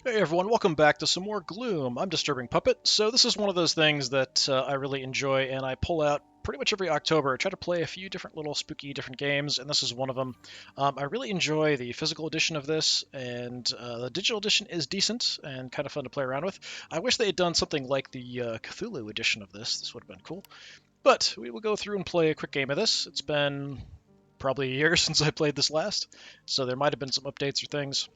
Hey everyone, welcome back to some more Gloom. I'm DisturbingPuppet. So this is one of those things that I really enjoy, and I pull out pretty much every October. I try to play a few different little spooky different games, and this is one of them. I really enjoy the physical edition of this, and the digital edition is decent and kind of fun to play around with. I wish they had done something like the Cthulhu edition of this. This would have been cool. But we will go through and play a quick game of this. It's been probably a year since I played this last, so there might have been some updates or things.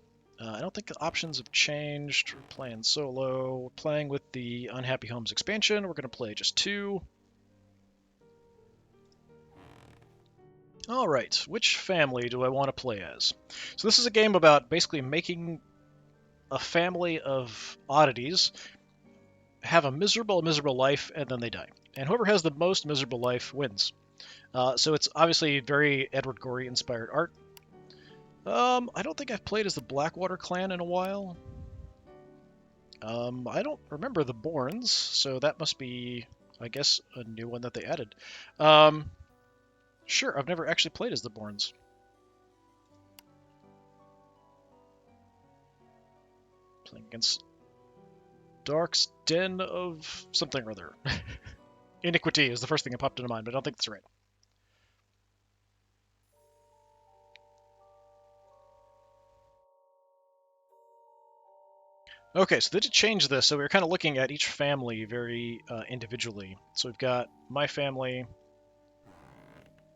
I don't think the options have changed. We're playing solo. We're playing with the Unhappy Homes expansion. We're going to play just two. All right, which family do I want to play as? So this is a game about basically making a family of oddities have a miserable life, and then they die. And whoever has the most miserable life wins. So it's obviously very Edward Gorey inspired art. I don't think I've played as the Blackwater clan in a while. I don't remember the Borns, so that must be, I guess, a new one that they added. Um, sure, I've never actually played as the Borns. Playing against Dark's Den of something or other. Iniquity is the first thing that popped into mind, but I don't think that's right. Okay, so they did change this, so we were kind of looking at each family very individually. So we've got my family,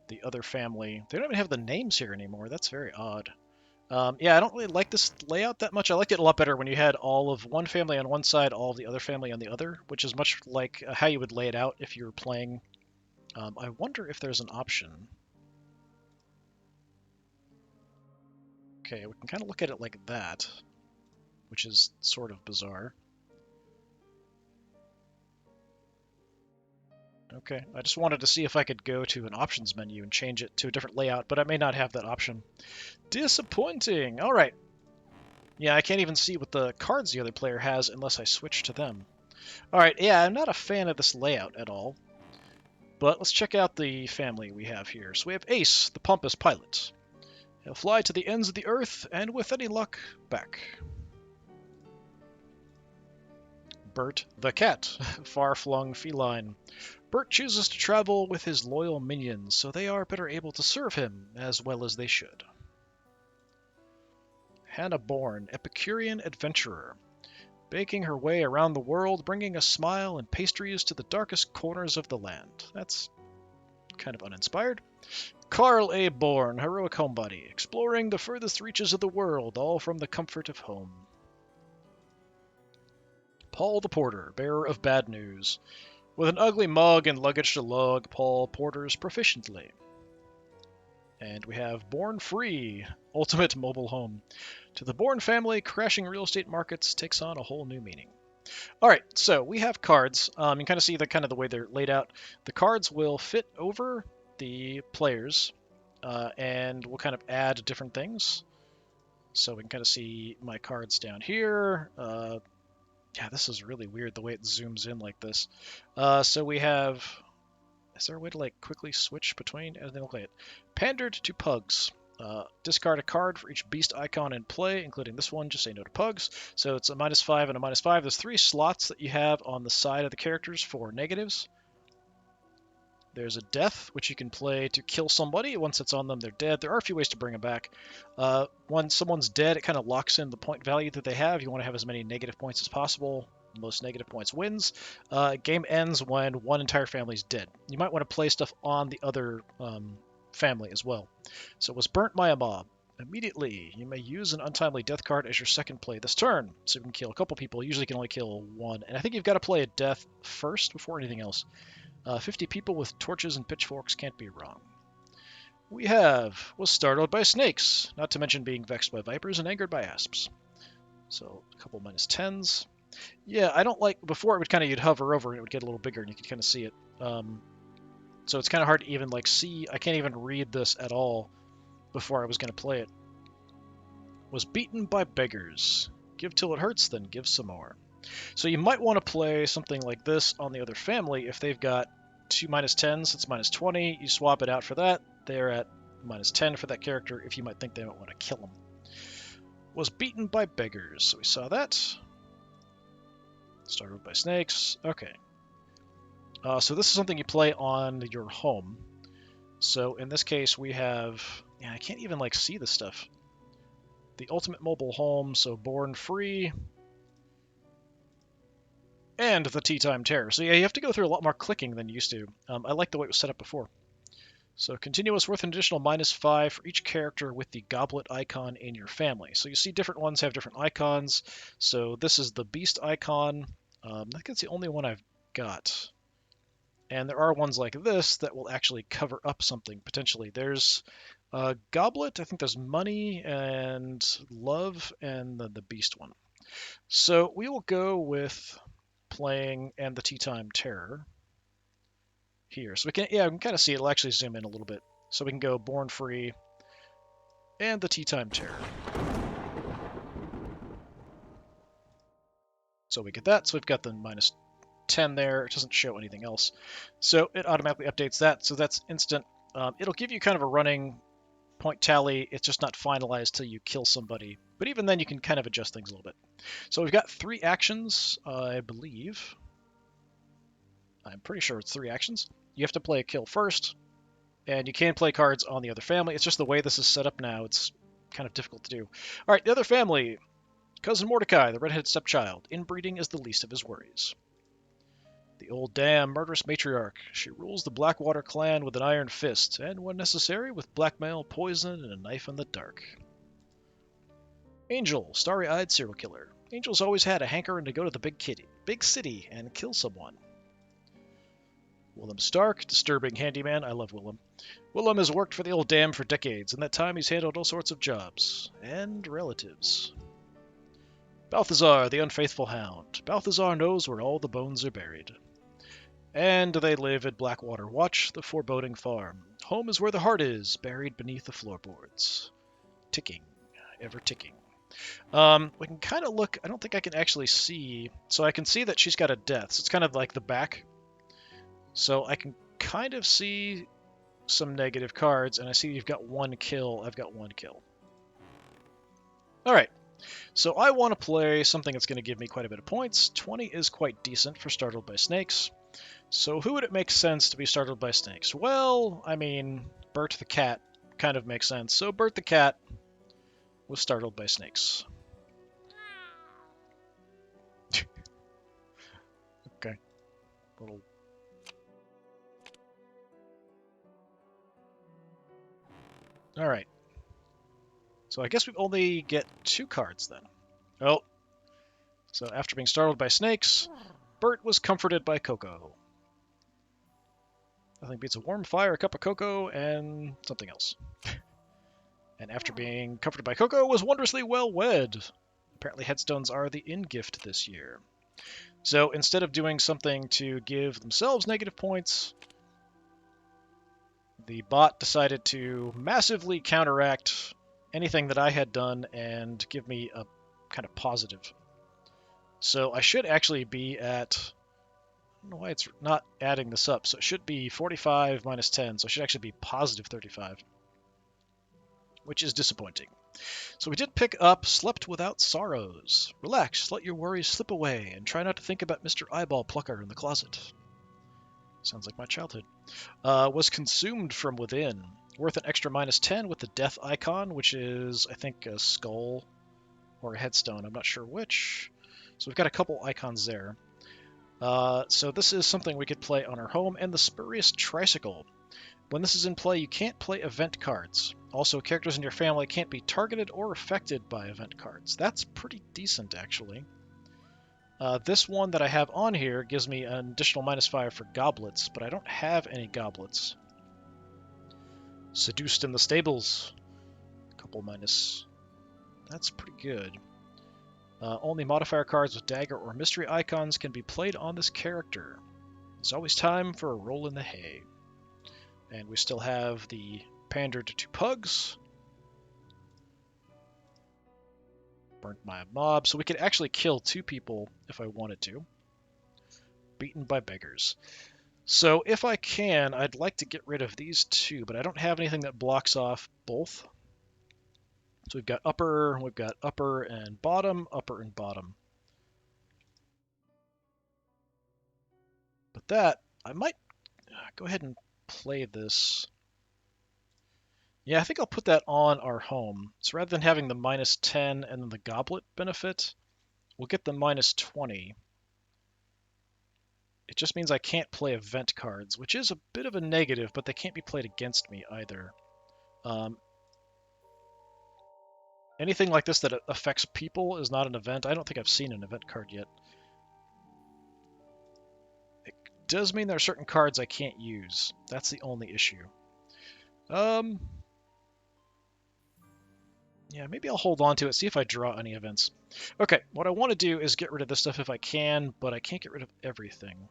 the other family. They don't even have the names here anymore. That's very odd. Yeah, I don't really like this layout that much. I liked it a lot better when you had all of one family on one side, all of the other family on the other, which is much like how you would lay it out if you were playing. I wonder if there's an option. Okay, we can kind of look at it like that, which is sort of bizarre. Okay, I just wanted to see if I could go to an options menu and change it to a different layout, but I may not have that option. Disappointing! Alright. Yeah, I can't even see what the cards the other player has unless I switch to them. Alright, yeah, I'm not a fan of this layout at all. But let's check out the family we have here. So we have Ace, the pompous pilot. He'll fly to the ends of the earth, and with any luck, back. Bert, the cat, far-flung feline. Bert chooses to travel with his loyal minions, so they are better able to serve him as well as they should. Hannah Bourne, Epicurean adventurer. Baking her way around the world, bringing a smile and pastries to the darkest corners of the land. That's kind of uninspired. Carl A. Bourne, heroic homebody, exploring the furthest reaches of the world, all from the comfort of home. Paul the Porter, bearer of bad news. With an ugly mug and luggage to lug, Paul porters proficiently. And we have Born Free, ultimate mobile home. To the Bourne family, crashing real estate markets takes on a whole new meaning. All right, so we have cards. You can kind of see the way they're laid out. The cards will fit over the players, and we'll kind of add different things. So we can kind of see my cards down here. Yeah, this is really weird the way it zooms in like this. So we have. Is there a way to like quickly switch between? Anything like it? Pandered to pugs. Discard a card for each beast icon in play, including this one. Just say no to pugs. So it's a -5 and a -5. There's 3 slots that you have on the side of the characters for negatives. There's a death, which you can play to kill somebody. Once it's on them, they're dead. There are a few ways to bring them back. When someone's dead, it kind of locks in the point value that they have. You want to have as many negative points as possible. Most negative points wins. Game ends when one entire family is dead. You might want to play stuff on the other family as well. So it was burnt by a mob. Immediately, you may use an untimely death card as your second play this turn. So you can kill a couple people. Usually you can only kill one. And I think you've got to play a death first before anything else. 50 people with torches and pitchforks can't be wrong. We was startled by snakes, not to mention being vexed by vipers and angered by asps. So a couple -10s. Yeah, I don't like, before it would you'd hover over and it would get a little bigger and you could kind of see it. So it's kind of hard to even see, I can't even read this at all before I was going to play it. Was beaten by beggars. Give till it hurts, then give some more. So you might want to play something like this on the other family if they've got 2 -10s, it's -20. You swap it out for that. They're at -10 for that character if you might think they might want to kill them. was beaten by beggars. So we saw that. Startled by snakes. Okay. So this is something you play on your home. So in this case, we have... Yeah, I can't even, like, see this stuff. The ultimate mobile home, so Born Free. And the Tea Time Terror. So yeah, you have to go through a lot more clicking than you used to. I like the way it was set up before. So continuous worth an additional -5 for each character with the goblet icon in your family. So you see different ones have different icons. So this is the beast icon. I think it's the only one I've got. And there are ones like this that will actually cover up something, potentially. There's goblet, I think there's money and love, and the beast one. So we will go with playing and the Tea Time Terror here. So we can kind of see it. It'll actually zoom in a little bit. So we can go Born Free and the Tea Time Terror. So we get that. So we've got the -10 there. It doesn't show anything else. So it automatically updates that. So that's instant. It'll give you kind of a running point tally. It's just not finalized till you kill somebody. But even then, you can kind of adjust things a little bit. So we've got 3 actions, I believe. I'm pretty sure it's 3 actions. You have to play a kill first, and you can play cards on the other family. It's just the way this is set up now. It's kind of difficult to do. All right, the other family. Cousin Mordecai, the redheaded stepchild. Inbreeding is the least of his worries. The old dam, murderous matriarch. She rules the Blackwater clan with an iron fist, and when necessary, with blackmail, poison, and a knife in the dark. Angel, starry-eyed serial killer. Angel's always had a hankering to go to the big city, and kill someone. Willem Stark, disturbing handyman. I love Willem. Willem has worked for the old dam for decades. In that time, he's handled all sorts of jobs. And relatives. Balthazar, the unfaithful hound. Balthazar knows where all the bones are buried. And they live at Blackwater Watch, the foreboding farm. Home is where the heart is, buried beneath the floorboards. Ticking. Ever ticking. We can kind of look... I don't think I can actually see... So I can see that she's got a death. So it's kind of like the back. So I can kind of see some negative cards, and I see you've got 1 kill. I've got 1 kill. Alright. So I want to play something that's going to give me quite a bit of points. 20 is quite decent for Startled by Snakes. So who would it make sense to be startled by snakes? Well, I mean, Bert the cat kind of makes sense. So Bert the cat was startled by snakes. Okay. Little... All right. So I guess we only get 2 cards then. Oh. So after being startled by snakes, Bert was comforted by cocoa. Nothing beats a warm fire, a cup of cocoa, and something else. And after being comforted by cocoa, was wondrously well wed. Apparently headstones are the in-gift this year. So instead of doing something to give themselves negative points, the bot decided to massively counteract anything that I had done and give me a kind of positive. So I should actually be at... I don't know why it's not adding this up. So it should be 45 minus 10. So it should actually be positive 35. Which is disappointing. So we did pick up Slept Without Sorrows. Relax, let your worries slip away, and try not to think about Mr. Eyeball Plucker in the closet. Sounds like my childhood. Was Consumed from Within. Worth an extra -10 with the death icon, which is, I think, a skull or a headstone. I'm not sure which. So we've got a couple icons there. So this is something we could play on our home. And the Spurious Tricycle. When this is in play, you can't play event cards. Also, characters in your family can't be targeted or affected by event cards. That's pretty decent, actually. This one that I have on here gives me an additional -5 for goblets, but I don't have any goblets. Seduced in the Stables. Couple minus. That's pretty good. Only modifier cards with dagger or mystery icons can be played on this character. There's always time for a roll in the hay. And we still have the Pandered to Pugs. Burnt my mob. So we could actually kill 2 people if I wanted to. Beaten by beggars. So if I can, I'd like to get rid of these 2, but I don't have anything that blocks off both. So we've got upper and bottom, upper and bottom. But that, I might go ahead and play this. Yeah, I think I'll put that on our home. So rather than having the -10 and then the goblet benefit, we'll get the -20. It just means I can't play event cards, which is a bit of a negative, but they can't be played against me either. Anything like this that affects people is not an event. I don't think I've seen an event card yet. It does mean there are certain cards I can't use. That's the only issue. Yeah, maybe I'll hold on to it, see if I draw any events. Okay, what I want to do is get rid of this stuff if I can, but I can't get rid of everything.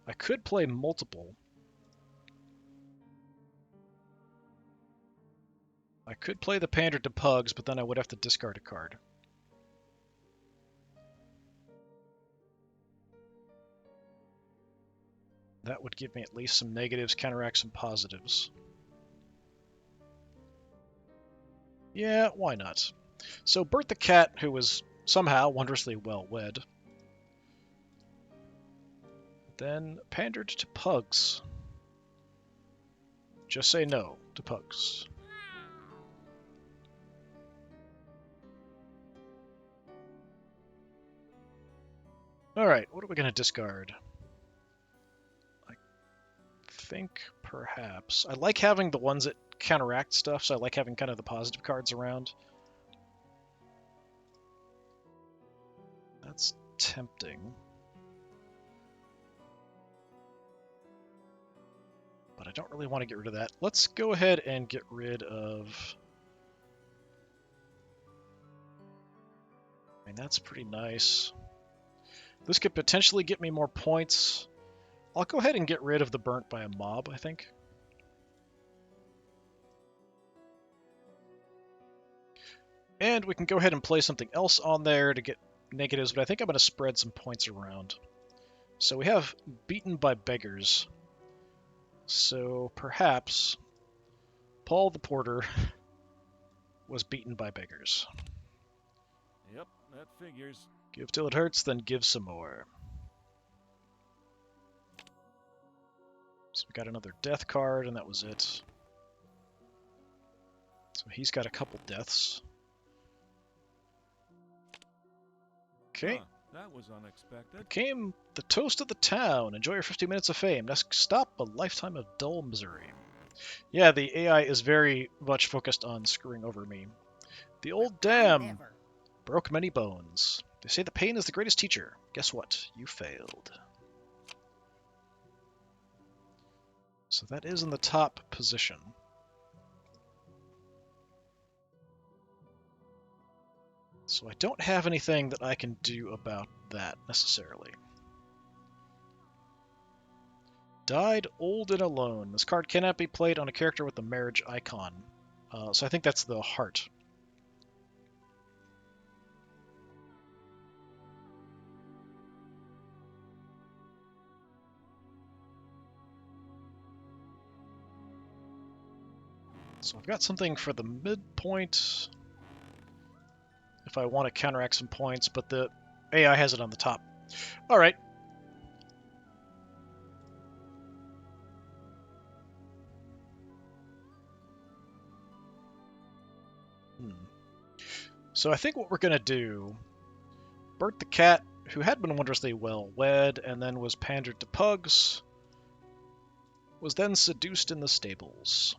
I could play multiple. I could play the Pander to Pugs, but then I would have to discard a card. That would give me at least some negatives, counteract some positives. Yeah, why not? So Bert the cat, who was somehow wondrously well wed, then pandered to Pugs. Just say no to Pugs. Alright, what are we going to discard? I think perhaps... I like having the ones that counteract stuff, so I like having kind of the positive cards around. That's tempting. But I don't really want to get rid of that. Let's go ahead and get rid of... I mean, that's pretty nice. This could potentially get me more points. I'll go ahead and get rid of the burnt by a mob, I think. And we can go ahead and play something else on there to get negatives, but I think I'm going to spread some points around. So we have beaten by beggars. So perhaps Paul the Porter was beaten by beggars. Yep, that figures. Give till it hurts, then give some more. So we got another death card, and that was it. So he's got a couple deaths. Okay. Huh, that was unexpected. Became the toast of the town. Enjoy your 50 minutes of fame. Next stop, a lifetime of dull misery. Yeah, the AI is very much focused on screwing over me. The old dam broke many bones. They say the pain is the greatest teacher. Guess what? You failed. So that is in the top position. So I don't have anything that I can do about that, necessarily. Died old and alone. This card cannot be played on a character with the marriage icon. So I think that's the heart. So I've got something for the midpoint if I want to counteract some points, but the AI has it on the top. All right. So I think what we're going to do, Bert the cat, who had been wondrously well wed and then was pandered to Pugs, was then seduced in the stables.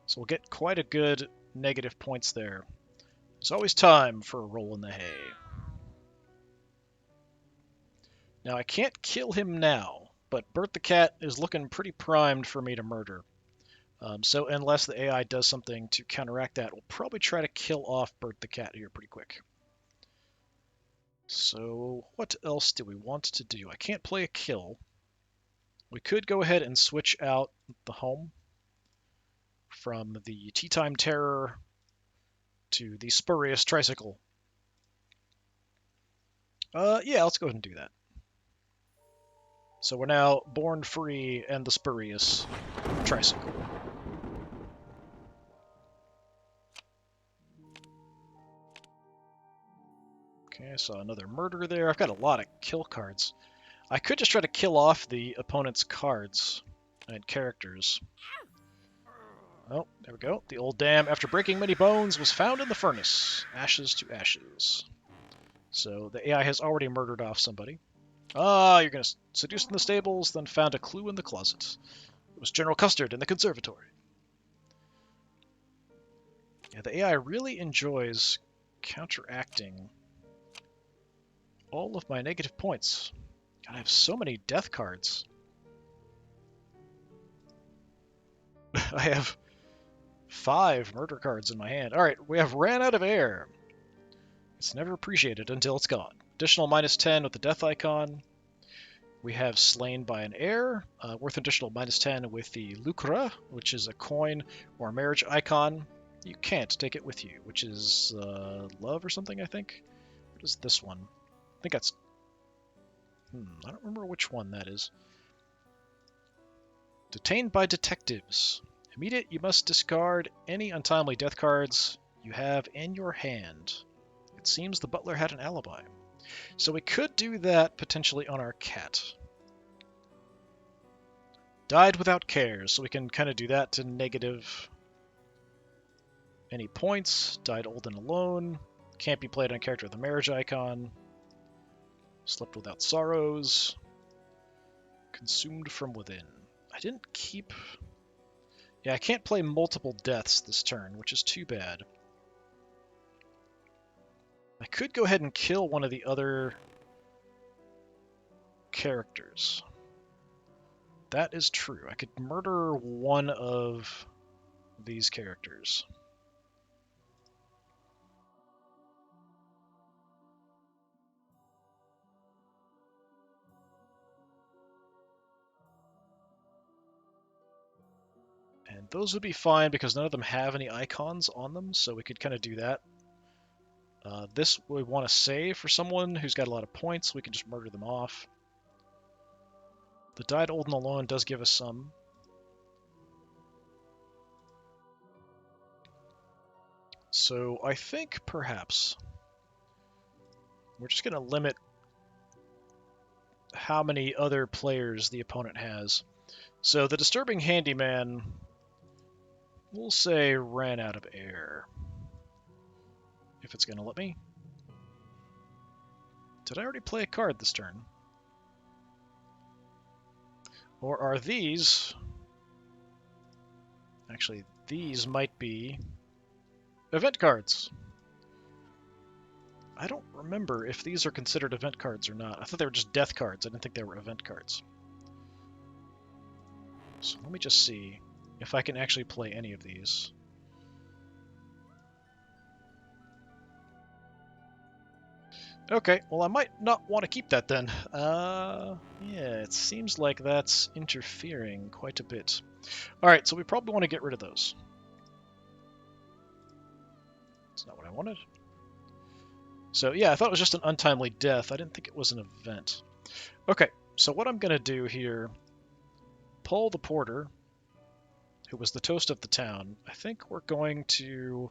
So we'll get quite a good negative points there. There's always time for a roll in the hay. Now I can't kill him now, but Bert the cat is looking pretty primed for me to murder. So unless the AI does something to counteract that, we'll probably try to kill off Bert the cat here pretty quick. So what else do we want to do? I can't play a kill. We could go ahead and switch out the home from the Tea Time Terror to the Spurious Tricycle. Yeah, let's go ahead and do that. So we're now Born Free and the Spurious Tricycle. Okay, I saw another murder there. I've got a lot of kill cards. I could just try to kill off the opponent's cards and characters. Oh, there we go. The old dam, after breaking many bones, was found in the furnace. Ashes to ashes. So the AI has already murdered off somebody. Ah, you're going to seduce in the stables, then found a clue in the closet. It was General Custard in the conservatory. Yeah, the AI really enjoys counteracting all of my negative points. God, I have so many death cards. I have 5 murder cards in my hand. Alright, we have ran out of air. It's never appreciated until it's gone. Additional -10 with the death icon. We have slain by an heir, worth additional -10 with the lucre, which is a coin or a marriage icon. You can't take it with you, which is love or something, I think. What is this one? I think that's... I don't remember which one that is. Detained by detectives. Immediate, you must discard any untimely death cards you have in your hand. It seems the butler had an alibi. So we could do that potentially on our cat. Died without care, so we can kind of do that to negative any points. Died old and alone. Can't be played on a character with a marriage icon. Slept without sorrows. Consumed from within. I didn't keep... Yeah, I can't play multiple deaths this turn, which is too bad. I could go ahead and kill one of the other characters. That is true. I could murder one of these characters. And those would be fine because none of them have any icons on them, so we could kind of do that. This we want to save for someone who's got a lot of points. We can just murder them off. The died old and alone does give us some. So I think perhaps we're just going to limit how many other players the opponent has. So the Disturbing Handyman, we'll say, ran out of air. If it's going to let me. Did I already play a card this turn? Or are these... Actually, these might be event cards. I don't remember if these are considered event cards or not. I thought they were just death cards. I didn't think they were event cards. So let me just see if I can actually play any of these. Okay, well I might not want to keep that then. Yeah, it seems like that's interfering quite a bit. Alright, so we probably want to get rid of those. That's not what I wanted. So yeah, I thought it was just an untimely death. I didn't think it was an event. Okay, so what I'm going to do here, Paul the Porter, who was the toast of the town, I think we're going to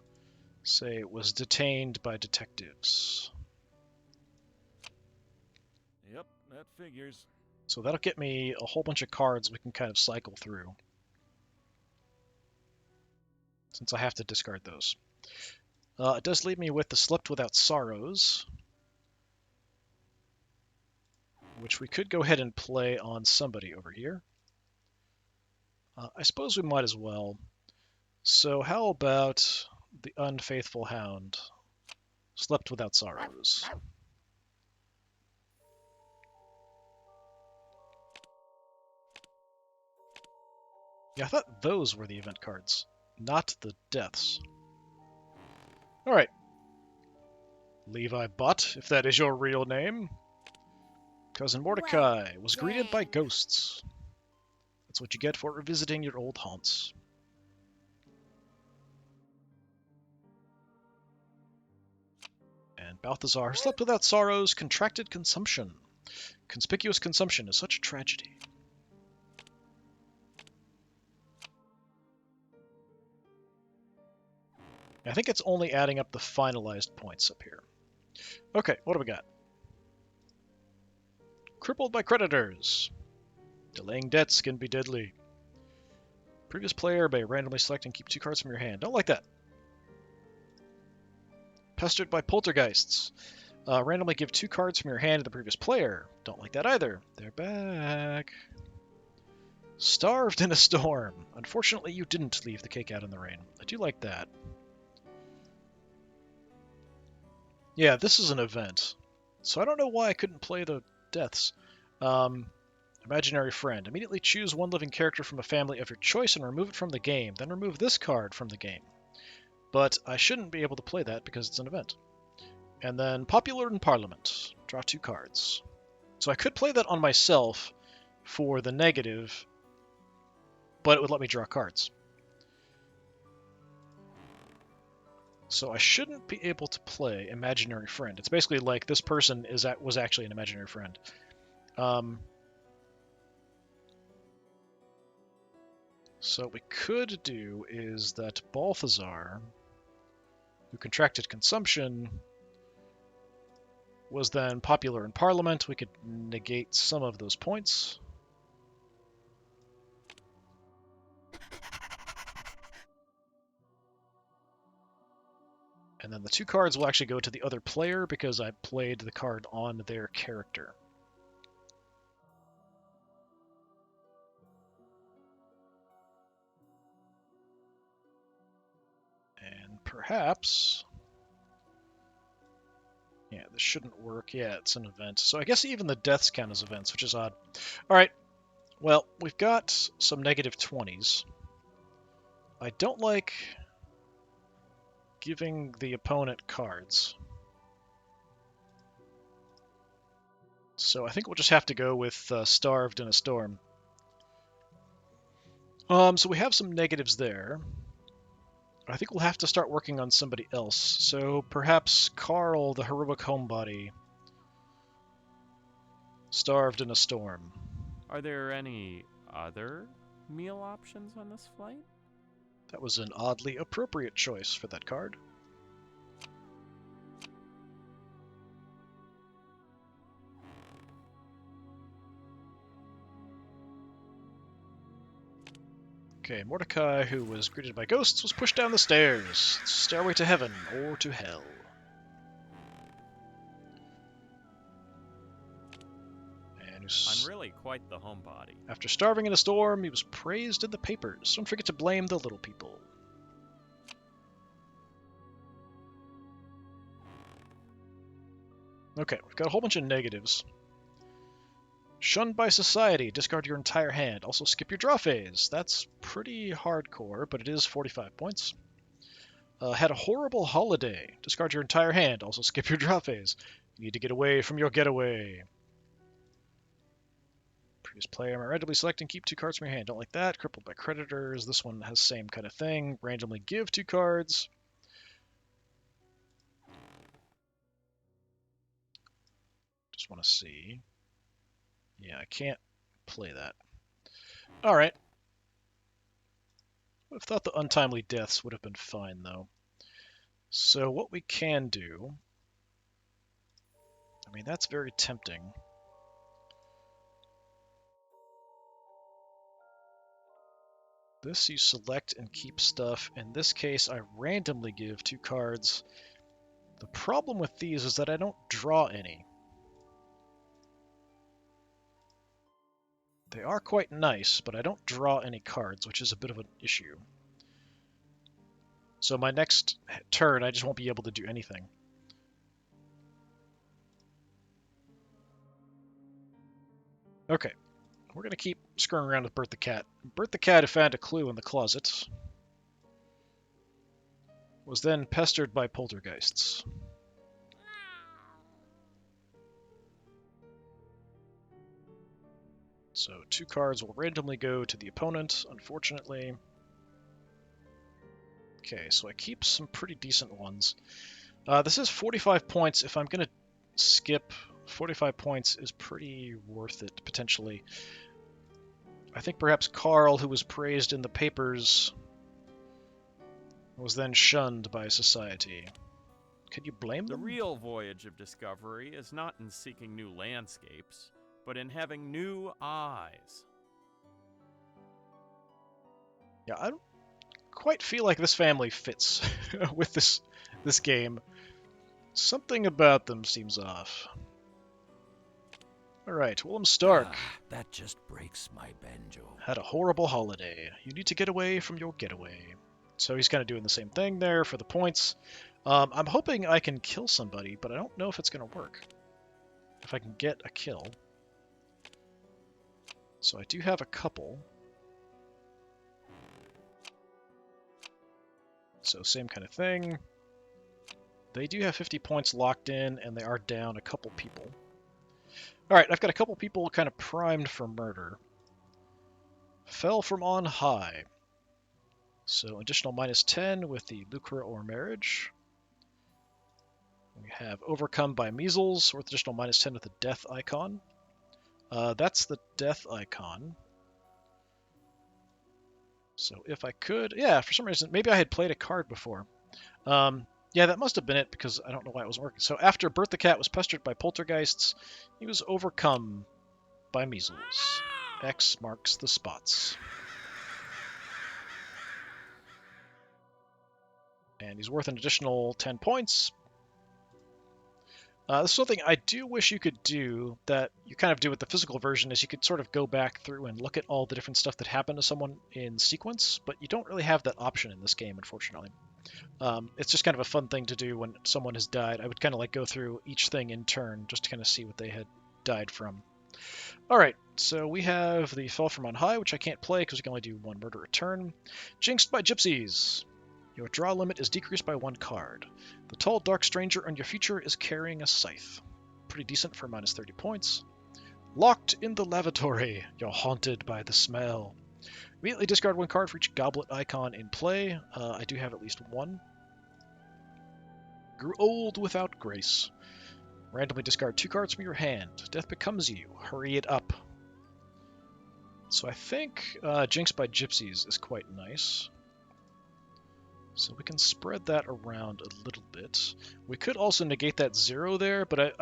say it was detained by detectives. Yep, that figures. So that'll get me a whole bunch of cards we can kind of cycle through, since I have to discard those. It does leave me with the Slept Without Sorrows, which we could go ahead and play on somebody over here. I suppose we might as well. So how about the Unfaithful Hound? Slept Without Sorrows. Yeah, I thought those were the event cards, not the deaths. Alright. Levi Butt, if that is your real name. Cousin Mordecai was greeted by ghosts. That's what you get for revisiting your old haunts. And Balthazar slept without sorrows, contracted consumption. Conspicuous consumption is such a tragedy. I think it's only adding up the finalized points up here. Okay, what do we got? Crippled by creditors. Delaying debts can be deadly. Previous player may randomly select and keep 2 cards from your hand. Don't like that. Pestered by poltergeists. Randomly give 2 cards from your hand to the previous player. Don't like that either. They're back. Starved in a storm. Unfortunately, you didn't leave the cake out in the rain. I do like that. Yeah, this is an event. So I don't know why I couldn't play the deaths. Imaginary friend. Immediately choose 1 living character from a family of your choice and remove it from the game. Then remove this card from the game. But I shouldn't be able to play that because it's an event. And then Popular in Parliament. Draw 2 cards. So I could play that on myself for the negative, but it would let me draw cards. So I shouldn't be able to play Imaginary Friend. It's basically like this person was actually an imaginary friend. So what we could do is that Balthazar, who contracted consumption, was then popular in Parliament. We could negate some of those points. And then the 2 cards will actually go to the other player because I played the card on their character. And perhaps... Yeah, this shouldn't work. Yeah, it's an event. So I guess even the deaths count as events, which is odd. Alright, well, we've got some negative 20s. I don't like giving the opponent cards. So I think we'll just have to go with Starved in a Storm. So we have some negatives there. I think we'll have to start working on somebody else. So perhaps Carl, the heroic homebody. Starved in a Storm. Are there any other meal options on this flight? That was an oddly appropriate choice for that card. Okay, Mordecai, who was greeted by ghosts, was pushed down the stairs. Stairway to heaven or to hell. And I'm really quite the homebody. after starving in a storm, he was praised in the papers. Don't forget to blame the little people. Okay, we've got a whole bunch of negatives. Shunned by society, discard your entire hand. Also skip your draw phase. That's pretty hardcore, but it is 45 points. Had a horrible holiday. Discard your entire hand. Also skip your draw phase. You need to get away from your getaway. Previous player may randomly select and keep 2 cards from your hand. Don't like that. Crippled by creditors. This one has same kind of thing. Randomly give 2 cards. Just want to see. Yeah, I can't play that. Alright. I thought the untimely deaths would have been fine, though. So what we can do... I mean, that's very tempting. This you select and keep stuff. In this case, I randomly give 2 cards. The problem with these is that I don't draw any. They are quite nice, but I don't draw any cards, which is a bit of an issue. So my next turn, I just won't be able to do anything. Okay, we're going to keep screwing around with Bert the Cat. Bert the Cat, who found a clue in the closet, was then pestered by poltergeists. So 2 cards will randomly go to the opponent, unfortunately. Okay, so I keep some pretty decent ones. This is 45 points. If I'm going to skip, 45 points is pretty worth it, potentially. I think perhaps Carl, who was praised in the papers, was then shunned by society. Can you blame The them? real voyage of discovery is not in seeking new landscapes, but in having new eyes. Yeah, I don't quite feel like this family fits with this game. Something about them seems off. Alright, Willem Stark That just breaks my banjo. had a horrible holiday. You need to get away from your getaway. So he's kind of doing the same thing there for the points. I'm hoping I can kill somebody, but I don't know if it's going to work. If I can get a kill. So I do have a couple. So same kind of thing. They do have 50 points locked in, and they are down a couple people. Alright, I've got a couple people kind of primed for murder. Fell from on high. So additional -10 with the lucre or marriage. We have overcome by measles with additional -10 with the death icon. That's the death icon. So if I could, yeah, for some reason, maybe I had played a card before. Yeah, that must have been it because I don't know why it wasn't working. So after Bert the Cat was pestered by poltergeists, he was overcome by measles. X marks the spots. And he's worth an additional 10 points. This is something I do wish you could do that you kind of do with the physical version, is you could sort of go back through and look at all the different stuff that happened to someone in sequence, but you don't really have that option in this game, unfortunately. It's just kind of a fun thing to do when someone has died. I would kind of like go through each thing in turn just to kind of see what they had died from. Alright, so we have the Fell from on High, which I can't play because we can only do one murder a turn. Jinxed by Gypsies. Your draw limit is decreased by 1 card. The tall, dark stranger on your feature is carrying a scythe. Pretty decent for -30 points. Locked in the lavatory. You're haunted by the smell. Immediately discard 1 card for each goblet icon in play. I do have at least one. Grew old without grace. Randomly discard 2 cards from your hand. Death becomes you. Hurry it up. So I think Jinxed by Gypsies is quite nice. So we can spread that around a little bit. We could also negate that 0 there, but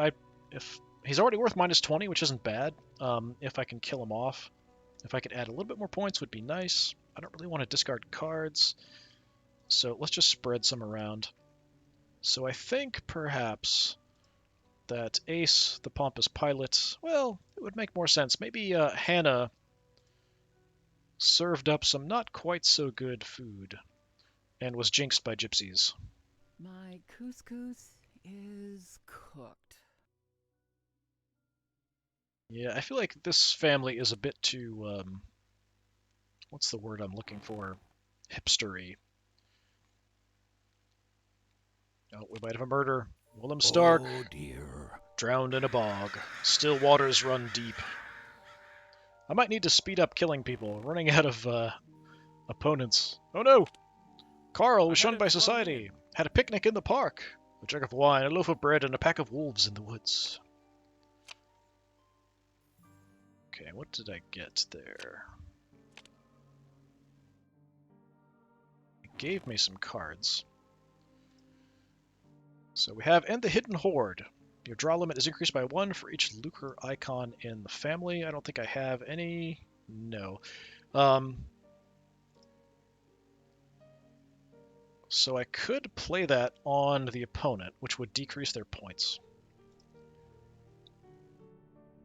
if he's already worth -20, which isn't bad. If I can kill him off, if I could add a little bit more points, would be nice. I don't really want to discard cards, so let's just spread some around. So I think perhaps that Ace, the pompous pilot, well, it would make more sense. Maybe Hannah served up some not quite so good food and was jinxed by gypsies. My couscous is cooked. Yeah, I feel like this family is a bit too, what's the word I'm looking for? Hipstery. Oh, we might have a murder. Willem Stark, Oh dear. drowned in a bog. Still waters run deep. I might need to speed up killing people. Running out of opponents. Oh no! Carl was shunned by society. Had a picnic in the park. A jug of wine, a loaf of bread, and a pack of wolves in the woods. Okay, what did I get there? It gave me some cards. So we have End the Hidden Horde. Your draw limit is increased by 1 for each lucre icon in the family. I don't think I have any. No. So I could play that on the opponent, which would decrease their points.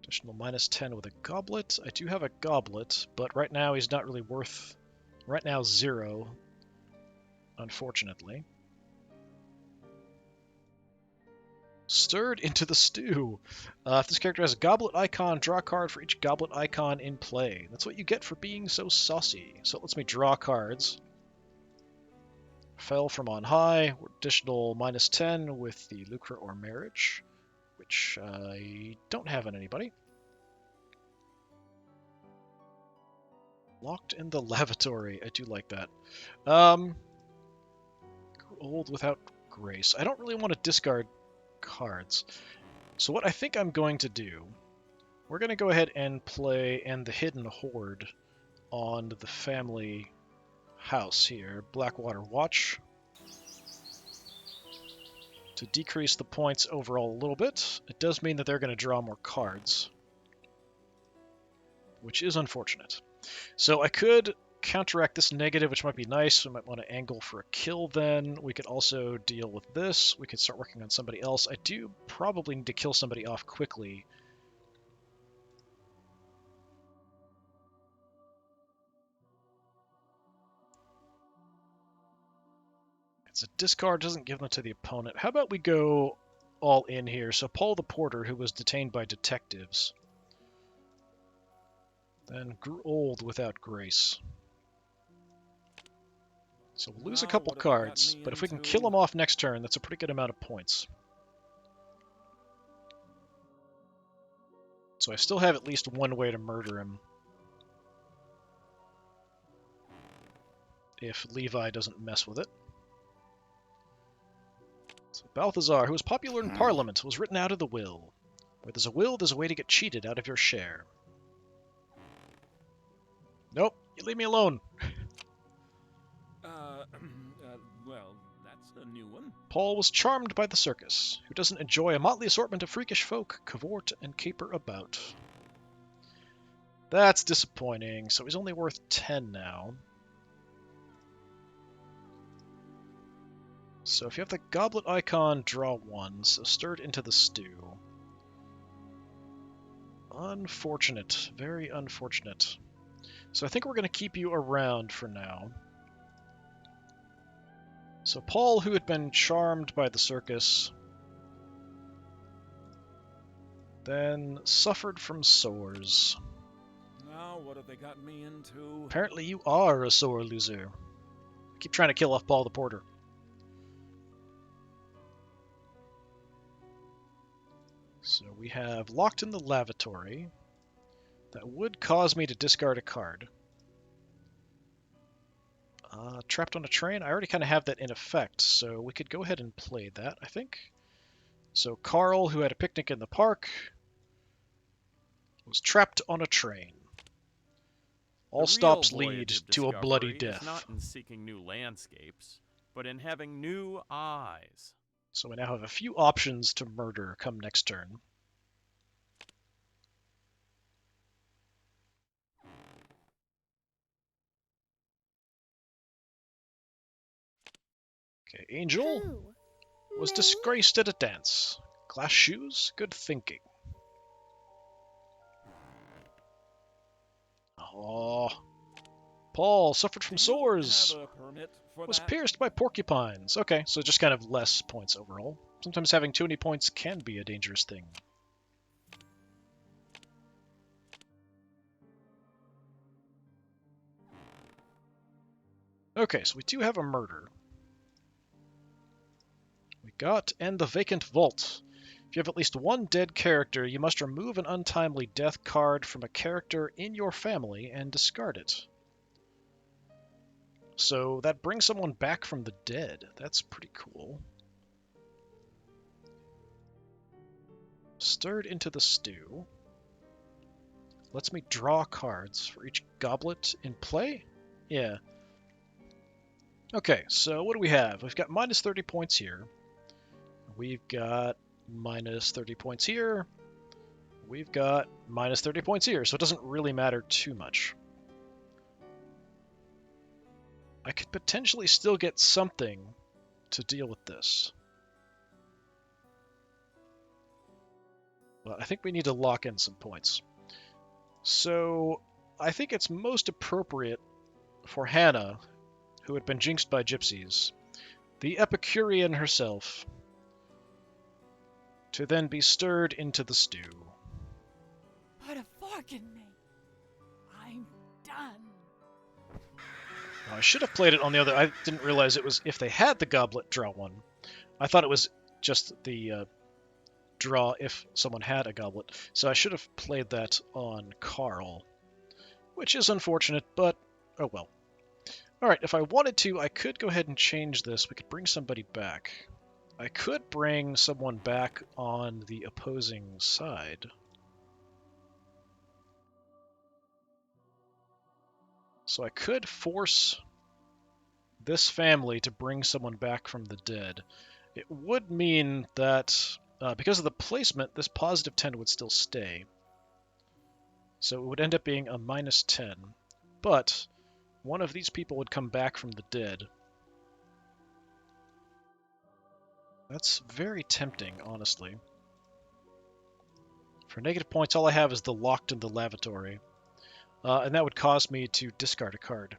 Additional -10 with a goblet. I do have a goblet, but right now he's not really worth... Right now 0, unfortunately. Stirred into the stew. If this character has a goblet icon, draw a card for each goblet icon in play. That's what you get for being so saucy. So it lets me draw cards. Fell from on high. Additional -10 with the lucre or marriage, which I don't have on anybody. Locked in the lavatory. I do like that. Old without grace. I don't really want to discard cards. So what I think I'm going to do, we're going to go ahead and play End the Hidden Horde on the family house here. Blackwater Watch. to decrease the points overall a little bit. It does mean that they're going to draw more cards, which is unfortunate. So I could counteract this negative, which might be nice. We might want to angle for a kill then. We could also deal with this. We could start working on somebody else. I do probably need to kill somebody off quickly. It's a discard, doesn't give them to the opponent. How about we go all in here? So Paul the Porter, who was detained by detectives, then grew old without grace. So we'll lose a couple cards, but if we can kill him off next turn, that's a pretty good amount of points. So I still have at least one way to murder him. If Levi doesn't mess with it. So Balthazar, who was popular in Parliament, was written out of the will. Where there's a will, there's a way to get cheated out of your share. Nope, you leave me alone. Well, that's a new one. Paul was charmed by the circus, who doesn't enjoy a motley assortment of freakish folk cavort and caper about. That's disappointing, so he's only worth 10 now. So if you have the goblet icon, draw 1, so stirred into the stew. Unfortunate, very unfortunate. So I think we're going to keep you around for now. So Paul, who had been charmed by the circus, then suffered from sores. Now, what have they got me into? Apparently you are a sore loser. I keep trying to kill off Paul the Porter. So we have locked in the lavatory. That would cause me to discard a card. Trapped on a train, I already kind of have that in effect, so we could go ahead and play that, I think. So Carl, who had a picnic in the park, was trapped on a train. All stops lead to a bloody death. Is not in seeking new landscapes, but in having new eyes. So we now have a few options to murder come next turn. Okay, Angel was disgraced at a dance. Glass shoes, good thinking. Oh, Paul suffered from sores. Was pierced by porcupines. Okay, so just kind of less points overall. Sometimes having too many points can be a dangerous thing. Okay, so we do have a murder. We got and the vacant vault. If you have at least one dead character, you must remove an untimely death card from a character in your family and discard it. So that brings someone back from the dead. That's pretty cool. Stirred into the stew. Lets me draw cards for each goblet in play? Yeah. Okay, so what do we have? We've got minus 30 points here. We've got minus 30 points here. We've got minus 30 points here, so it doesn't really matter too much. I could potentially still get something to deal with this. But I think we need to lock in some points. So I think it's most appropriate for Hannah, who had been jinxed by gypsies, the Epicurean herself, to then be stirred into the stew. Put a fork in me. I'm done. Now, I should have played it on the other. I didn't realize it was if they had the goblet, draw 1. I thought it was just the draw if someone had a goblet. So I should have played that on Carl, which is unfortunate, but oh well. Alright, if I wanted to, I could go ahead and change this. We could bring somebody back. I could bring someone back on the opposing side. So I could force this family to bring someone back from the dead. It would mean that because of the placement, this positive 10 would still stay. So it would end up being a minus 10. But one of these people would come back from the dead. That's very tempting, honestly. For negative points, all I have is the locked in the lavatory. And that would cause me to discard a card.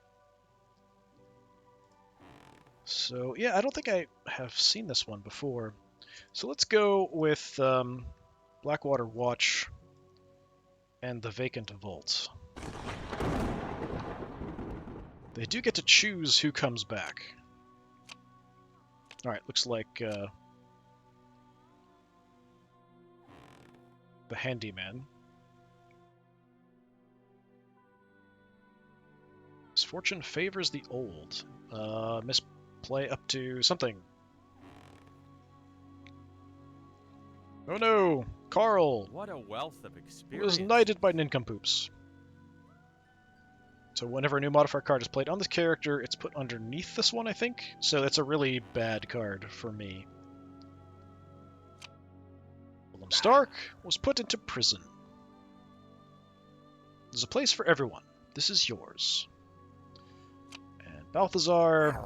So, yeah, I don't think I have seen this one before. So let's go with Blackwater Watch and the Vacant Vault. They do get to choose who comes back. Alright, looks like the Handyman. Misfortune favors the old. Misplay up to something. Oh no! Carl What a wealth of was experience. knighted by nincompoops. So whenever a new modifier card is played on this character, it's put underneath this one, I think. So that's a really bad card for me. Willem Stark was put into prison. There's a place for everyone. This is yours. And Balthazar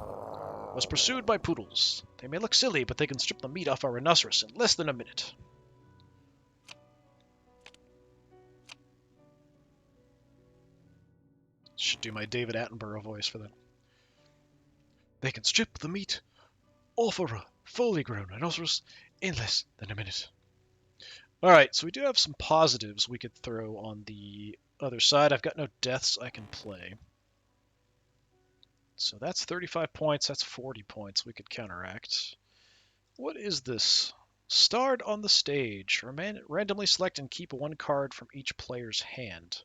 was pursued by poodles. They may look silly, but they can strip the meat off our rhinoceros in less than a minute. Should do my David Attenborough voice for that. They can strip the meat off a fully grown rhinoceros in less than a minute. Alright, so we do have some positives we could throw on the other side. I've got no deaths I can play. So that's 35 points, that's 40 points we could counteract. What is this? Starred on the stage. Randomly select and keep one card from each player's hand.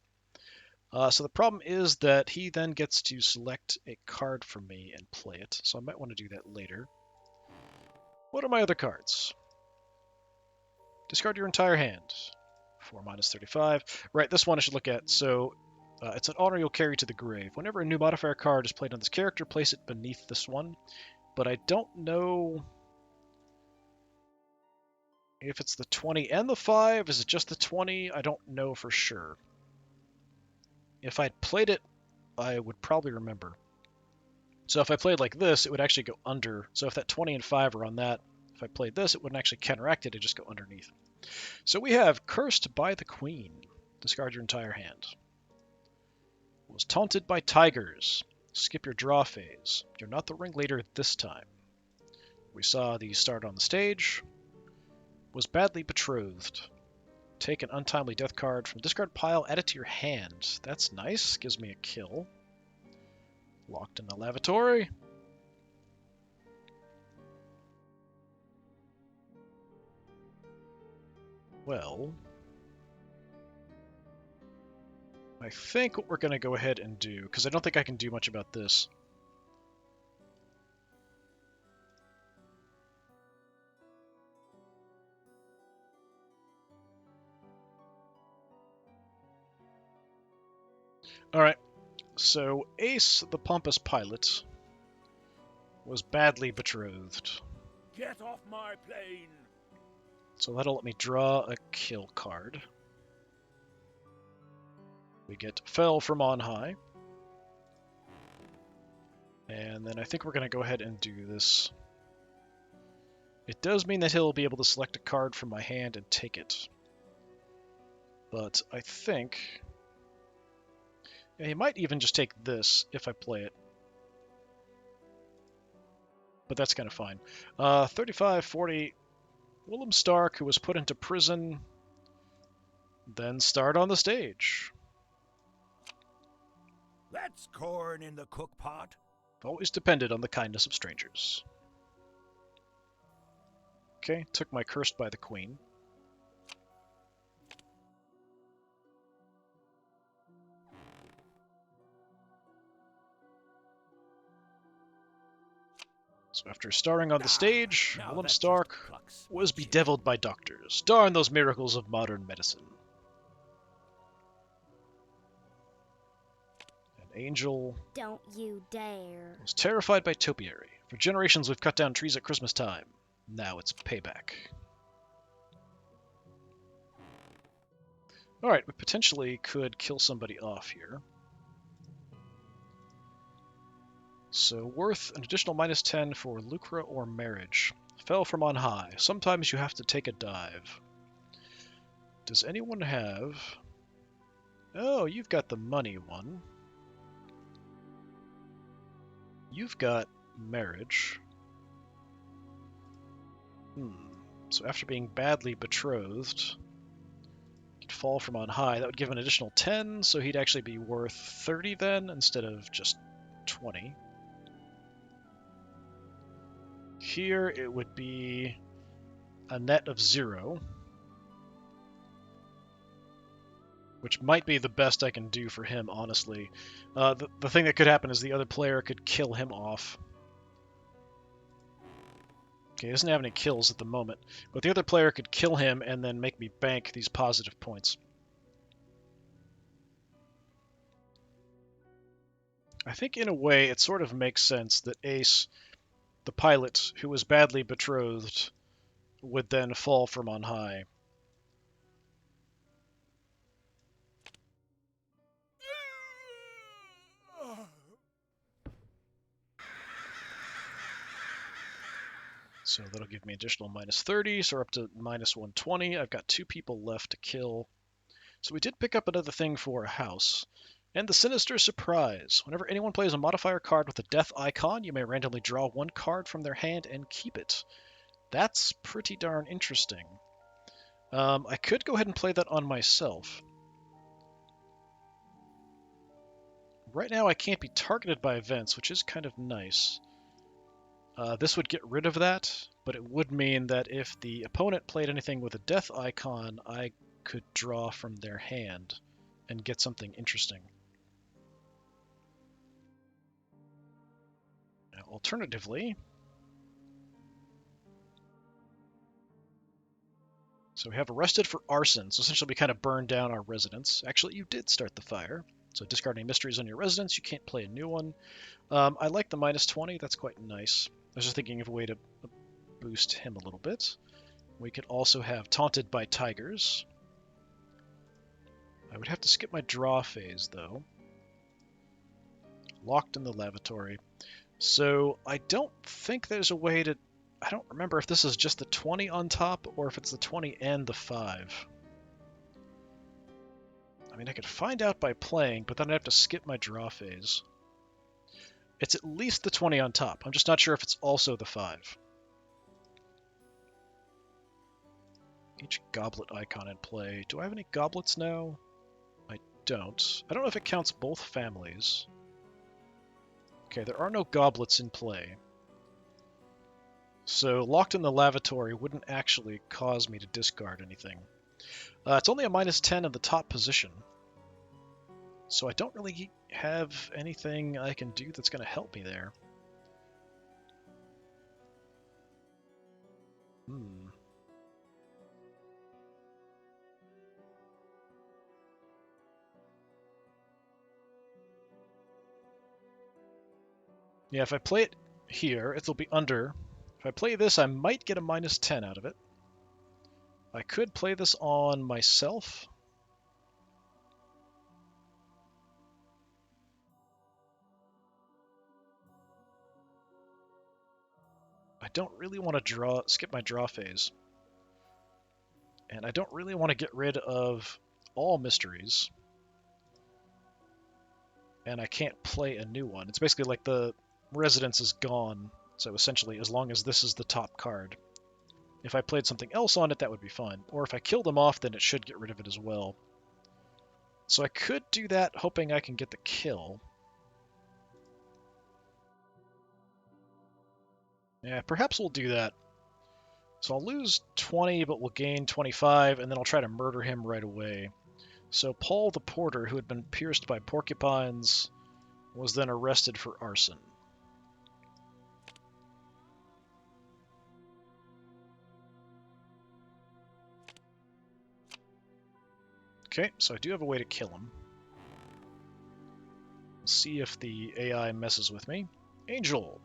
So the problem is that he then gets to select a card from me and play it, so I might want to do that later. What are my other cards? Discard your entire hand. 4 minus 35. Right, this one I should look at. So it's an honor you'll carry to the grave. Whenever a new modifier card is played on this character, place it beneath this one. But I don't know if it's the 20 and the 5. Is it just the 20? I don't know for sure. If I'd played it, I would probably remember. So if I played like this, it would actually go under. So if that 20 and 5 are on that, if I played this, it wouldn't actually counteract it, it'd just go underneath. So we have Cursed by the Queen. Discard your entire hand. Was taunted by tigers. Skip your draw phase. You're not the ringleader this time. We saw the start on the stage. Was badly betrothed. Take an untimely death card from the discard pile, add it to your hand. That's nice. Gives me a kill. Locked in the lavatory. Well, I think what we're going to go ahead and do, because I don't think I can do much about this. Alright, so Ace, the pompous pilot, was badly betrothed. Get off my plane! So that'll let me draw a kill card. We get Fell from on high. And then I think we're going to go ahead and do this. It does mean that he'll be able to select a card from my hand and take it. But I think... yeah, he might even just take this if I play it. But that's kind of fine. 35, 40... Willem Stark, who was put into prison, then starred on the stage. That's corn in the cook pot. Always depended on the kindness of strangers. Okay, took my Cursed by the Queen. So after starring on the stage, Now Willem that's Stark just Cluck's was bullshit. bedeviled by doctors. Darn those miracles of modern medicine. An angel Don't you dare. was terrified by topiary. For generations we've cut down trees at Christmas time. Now it's payback. Alright, we potentially could kill somebody off here. So worth an additional -10 for lucre or marriage. Fell from on high. Sometimes you have to take a dive. Does anyone have... Oh, you've got the money one. You've got marriage. So after being badly betrothed, he'd fall from on high. That would give him an additional 10, so he'd actually be worth 30 then, instead of just 20. Here it would be a net of 0, which might be the best I can do for him, honestly. The thing that could happen is the other player could kill him off. Okay, he doesn't have any kills at the moment, but the other player could kill him and then make me bank these positive points. I think in a way it sort of makes sense that Ace, the pilot who was badly betrothed, would then fall from on high. So that'll give me additional -30, so we're up to -120. I've got 2 people left to kill. So we did pick up another thing for a house. And the Sinister Surprise. Whenever anyone plays a modifier card with a death icon, you may randomly draw 1 card from their hand and keep it. That's pretty darn interesting. I could go ahead and play that on myself. Right now I can't be targeted by events, which is kind of nice. This would get rid of that, but it would mean that if the opponent played anything with a death icon, I could draw from their hand and get something interesting. Now, alternatively, so we have arrested for arson, so essentially we kind of burned down our residence. Actually, you did start the fire, so discard any mysteries on your residence, you can't play a new one. I like the -20, that's quite nice. I was just thinking of a way to boost him a little bit. We could also have Taunted by Tigers. I would have to skip my draw phase, though. Locked in the lavatory. So I don't think there's a way to... I don't remember if this is just the 20 on top or if it's the 20 and the 5. I mean, I could find out by playing, but then I'd have to skip my draw phase. It's at least the 20 on top. I'm just not sure if it's also the 5. Each goblet icon in play. Do I have any goblets now? I don't. I don't know if it counts both families. Okay, there are no goblets in play. So locked in the lavatory wouldn't actually cause me to discard anything. It's only a -10 in the top position. So I don't really have anything I can do that's going to help me there. Yeah, if I play it here, it'll be under. If I play this, I might get a -10 out of it. I could play this on myself. I don't really want to skip my draw phase. And I don't really want to get rid of all mysteries. And I can't play a new one. It's basically like the residence is gone. So essentially, as long as this is the top card. If I played something else on it, that would be fine. Or if I kill them off, then it should get rid of it as well. So I could do that, hoping I can get the kill. Yeah, perhaps we'll do that. So I'll lose 20, but we'll gain 25, and then I'll try to murder him right away. So Paul the porter, who had been pierced by porcupines, was then arrested for arson. Okay, so I do have a way to kill him. Let's see if the AI messes with me. Angel!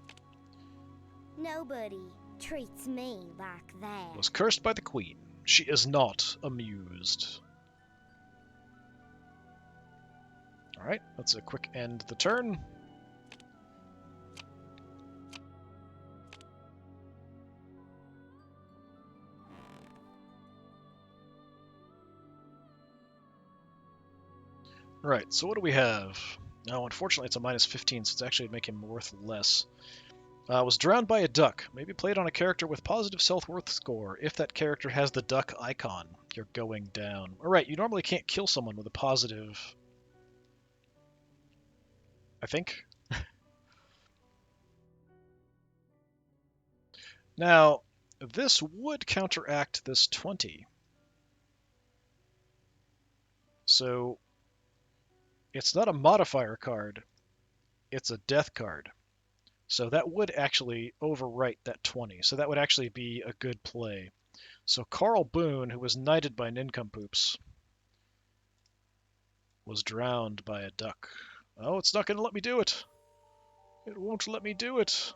Nobody treats me like that. Was cursed by the queen. She is not amused. Alright, that's a quick end to the turn. Right, so what do we have? No, unfortunately it's a minus 15, so it's actually making him worth less. Was drowned by a duck. Maybe played on a character with positive self-worth score. If that character has the duck icon, you're going down. Alright, you normally can't kill someone with a positive... I think. Now, this would counteract this 20. So, it's not a modifier card, it's a death card. So that would actually overwrite that 20. So that would actually be a good play. So Carl Boone, who was knighted by nincompoops, was drowned by a duck. Oh, it's not going to let me do it. It won't let me do it.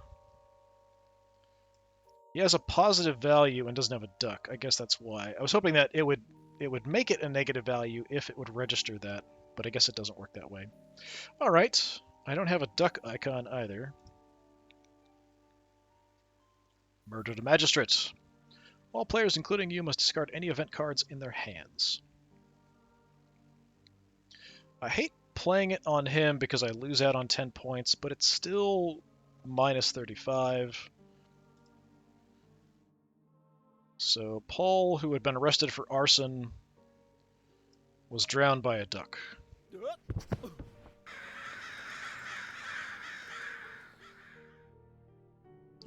He has a positive value and doesn't have a duck. I guess that's why. I was hoping that it would make it a negative value if it would register that, but I guess it doesn't work that way. All right. I don't have a duck icon either. Murdered a magistrate. All players, including you, must discard any event cards in their hands. I hate playing it on him because I lose out on 10 points, but it's still minus 35. So Paul, who had been arrested for arson, was drowned by a duck.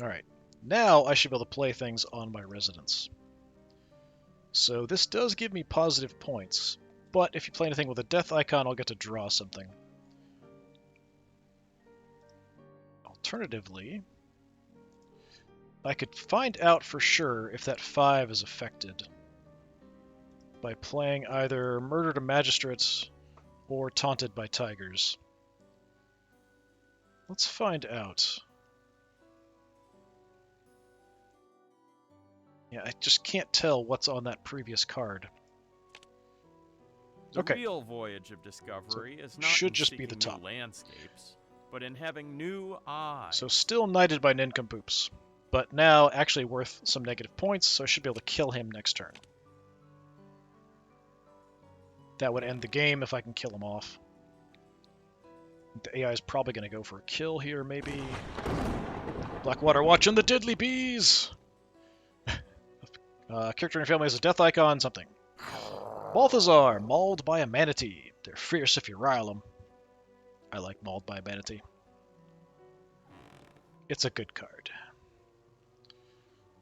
Alright, now I should be able to play things on my residence. So this does give me positive points, but if you play anything with a death icon, I'll get to draw something. Alternatively, I could find out for sure if that 5 is affected by playing either Murdered a Magistrate or Taunted by Tigers. Let's find out. Yeah, I just can't tell what's on that previous card. The Okay. real voyage of discovery is not should in just be seeking the top. new landscapes, but in having new eyes. So still knighted by nincompoops, but now actually worth some negative points, so I should be able to kill him next turn. That would end the game if I can kill him off. The AI is probably going to go for a kill here, maybe. Blackwater watching the deadly bees! Character in your family has a death icon, something. Balthazar, mauled by a manatee. They're fierce if you rile them. I like mauled by a manatee. It's a good card.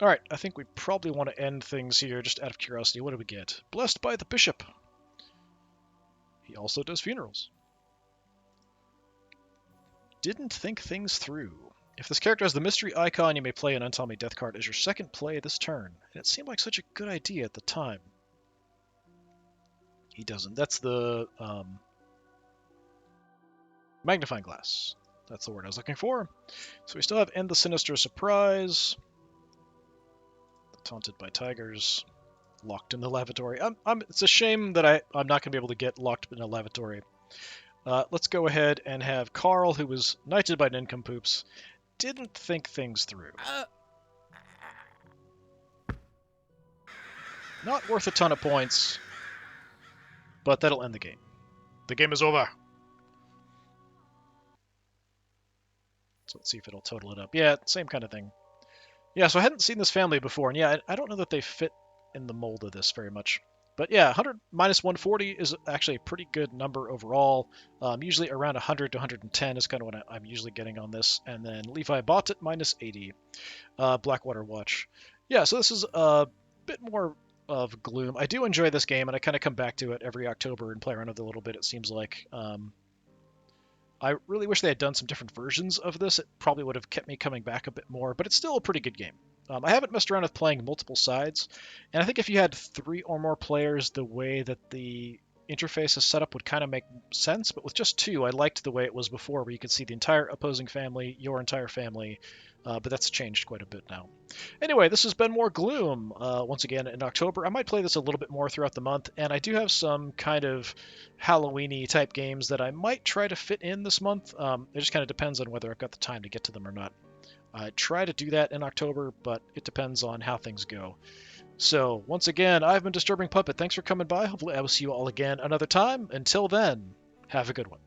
Alright, I think we probably want to end things here, just out of curiosity. What do we get? Blessed by the Bishop. He also does funerals. Didn't think things through. If this character has the mystery icon, you may play an Untell Me Death card as your second play this turn. And it seemed like such a good idea at the time. He doesn't. That's the magnifying glass. That's the word I was looking for. So we still have End the Sinister Surprise. Taunted by Tigers. Locked in the lavatory. It's a shame that I'm not going to be able to get locked in a lavatory. Let's go ahead and have Carl, who was knighted by nincompoops, didn't think things through. Not worth a ton of points, but that'll end the game. The game is over. So let's see if it'll total it up. Yeah, same kind of thing. Yeah, so I hadn't seen this family before, and yeah, I don't know that they fit in the mold of this very much. But yeah, 100 minus 140 is actually a pretty good number overall. Usually around 100 to 110 is kind of what I'm usually getting on this. And then Levi bought it minus 80. Blackwater Watch. Yeah, so this is a bit more of Gloom. I do enjoy this game, and I kind of come back to it every October and play around with it a little bit, it seems like. I really wish they had done some different versions of this. It probably would have kept me coming back a bit more, but it's still a pretty good game. I haven't messed around with playing multiple sides, and I think if you had 3 or more players, the way that the interface is set up would kind of make sense, but with just 2, I liked the way it was before, where you could see the entire opposing family, your entire family, but that's changed quite a bit now. Anyway, this has been more Gloom. Once again, in October, I might play this a little bit more throughout the month, and I do have some kind of Halloween-y type games that I might try to fit in this month. It just kind of depends on whether I've got the time to get to them or not. I try to do that in October, but it depends on how things go. So, once again, I've been Disturbing Puppet. Thanks for coming by. Hopefully I will see you all again another time. Until then, have a good one.